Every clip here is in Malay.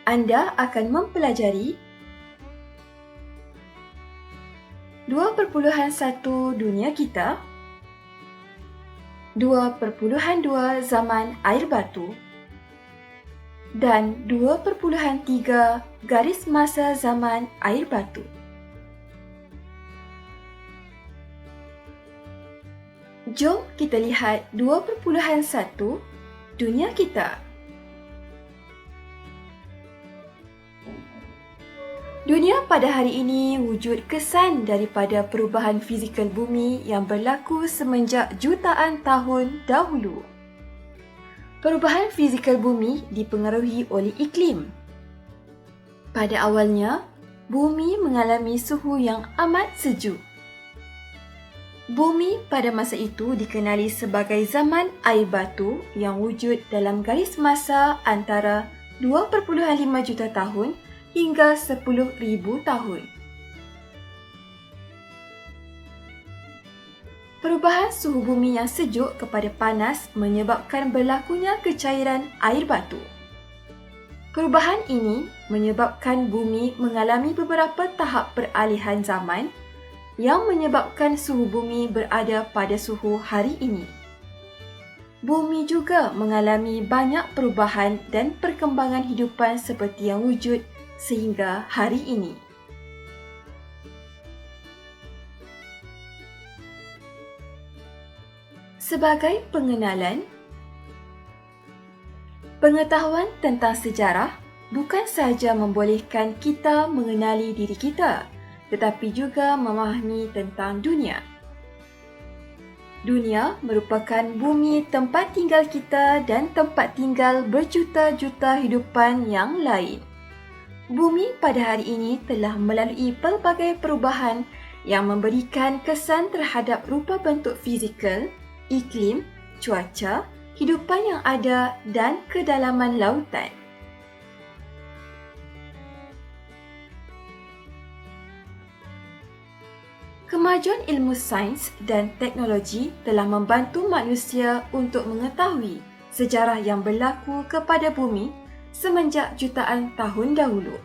Anda akan mempelajari 2.1 dunia kita, 2.2 zaman air batu dan 2.3 garis masa zaman air batu. Jom kita lihat 2.1 dunia kita. Dunia pada hari ini wujud kesan daripada perubahan fizikal bumi yang berlaku semenjak jutaan tahun dahulu. Perubahan fizikal bumi dipengaruhi oleh iklim. Pada awalnya, bumi mengalami suhu yang amat sejuk. Bumi pada masa itu dikenali sebagai zaman air batu yang wujud dalam garis masa antara 2.5 juta tahun hingga 10,000 tahun. Perubahan suhu bumi yang sejuk kepada panas menyebabkan berlakunya kecairan air batu. Perubahan ini menyebabkan bumi mengalami beberapa tahap peralihan zaman yang menyebabkan suhu bumi berada pada suhu hari ini. Bumi juga mengalami banyak perubahan dan perkembangan hidupan seperti yang wujud sehingga hari ini. Sebagai pengenalan, pengetahuan tentang sejarah bukan sahaja membolehkan kita mengenali diri kita, tetapi juga memahami tentang dunia. Dunia merupakan bumi tempat tinggal kita dan tempat tinggal berjuta-juta hidupan yang lain. Bumi pada hari ini telah melalui pelbagai perubahan yang memberikan kesan terhadap rupa bentuk fizikal, iklim, cuaca, hidupan yang ada dan kedalaman lautan. Kemajuan ilmu sains dan teknologi telah membantu manusia untuk mengetahui sejarah yang berlaku kepada bumi semenjak jutaan tahun dahulu.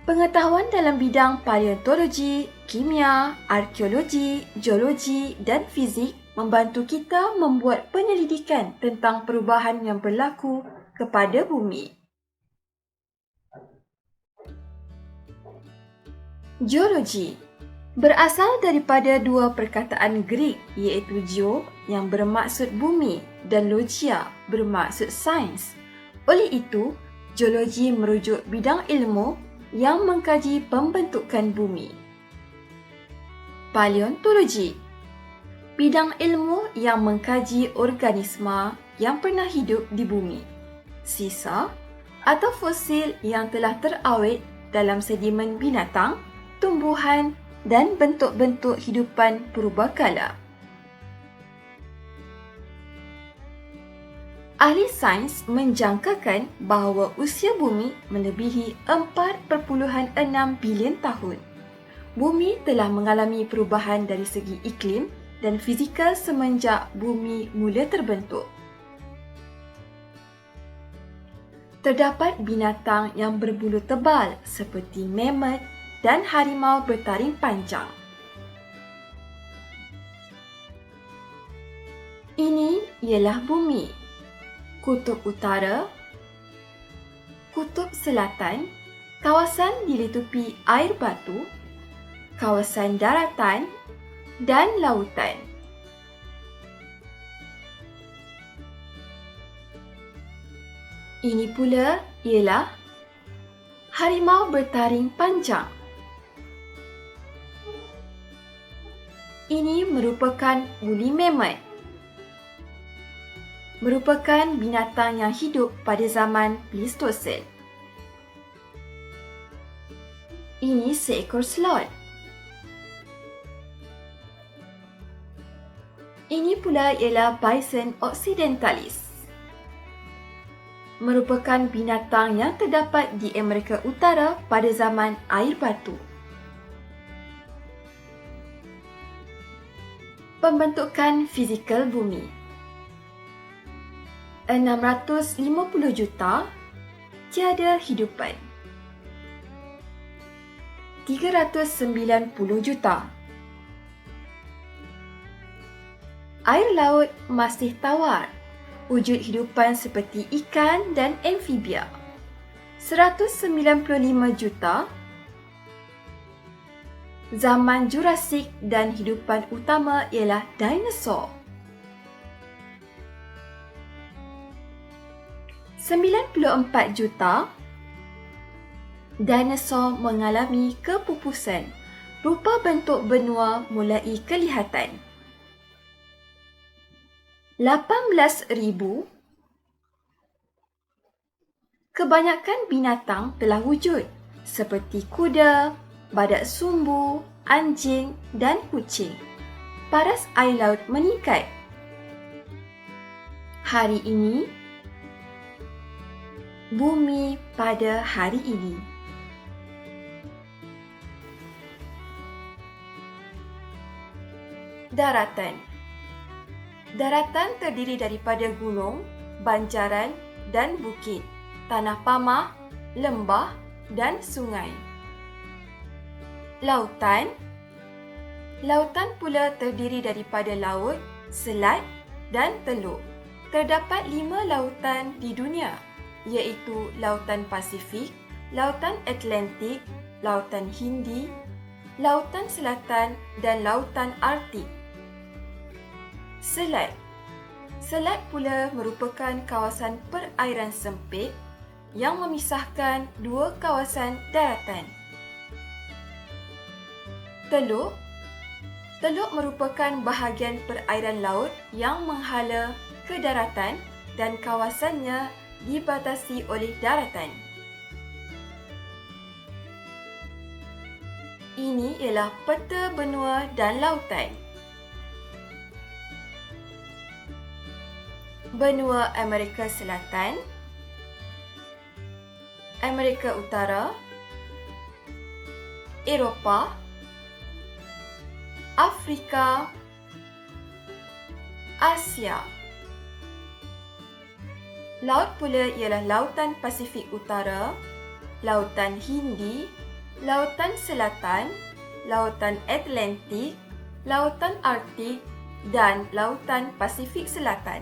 Pengetahuan dalam bidang paleontologi, kimia, arkeologi, geologi dan fizik membantu kita membuat penyelidikan tentang perubahan yang berlaku kepada bumi. Geologi berasal daripada dua perkataan Greek iaitu geo yang bermaksud bumi dan logia bermaksud sains. Oleh itu, geologi merujuk bidang ilmu yang mengkaji pembentukan bumi. Paleontologi, bidang ilmu yang mengkaji organisma yang pernah hidup di bumi, sisa atau fosil yang telah terawet dalam sedimen binatang, tumbuhan dan bentuk-bentuk hidupan purbakala. Ahli sains menjangkakan bahawa usia bumi melebihi 4.6 bilion tahun. Bumi telah mengalami perubahan dari segi iklim dan fizikal semenjak bumi mula terbentuk. Terdapat binatang yang berbulu tebal seperti mammoth dan harimau bertaring panjang. Ini ialah bumi. Kutub Utara, Kutub Selatan, kawasan dilitupi air batu, kawasan daratan dan lautan. Ini pula ialah harimau bertaring panjang. Ini merupakan woolly mammoth. Merupakan binatang yang hidup pada zaman Pleistocene. Ini seekor sloth. Ini pula ialah bison occidentalis. Merupakan binatang yang terdapat di Amerika Utara pada zaman air batu. Pembentukan fizikal bumi. 650 juta tiada hidupan. 390 juta. Air laut masih tawar. Wujud hidupan seperti ikan dan amfibia. 195 juta. Zaman Jurasik dan hidupan utama ialah dinosaur. 94 juta. Dinosaur mengalami kepupusan. Rupa bentuk benua mulai kelihatan. 18,000. Kebanyakan binatang telah wujud seperti kuda, badak sumbu, anjing dan kucing. Paras air laut meningkat. Hari ini, bumi pada hari ini. Daratan. Daratan terdiri daripada gunung, banjaran dan bukit, tanah pamah, lembah dan sungai. Lautan. Lautan pula terdiri daripada laut, selat dan teluk. Terdapat 5 lautan di dunia, iaitu Lautan Pasifik, Lautan Atlantik, Lautan Hindi, Lautan Selatan dan Lautan Arktik. Selat. Selat pula merupakan kawasan perairan sempit yang memisahkan dua kawasan daratan. Teluk. Teluk merupakan bahagian perairan laut yang menghala ke daratan dan kawasannya dibatasi oleh daratan. Ini ialah peta benua dan lautan. Benua Amerika Selatan, Amerika Utara, Eropah, Afrika, Asia. Laut pula ialah Lautan Pasifik Utara, Lautan Hindi, Lautan Selatan, Lautan Atlantik, Lautan Arktik dan Lautan Pasifik Selatan.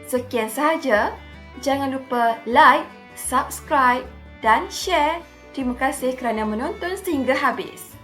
Sekian sahaja. Jangan lupa like, subscribe dan share. Terima kasih kerana menonton sehingga habis.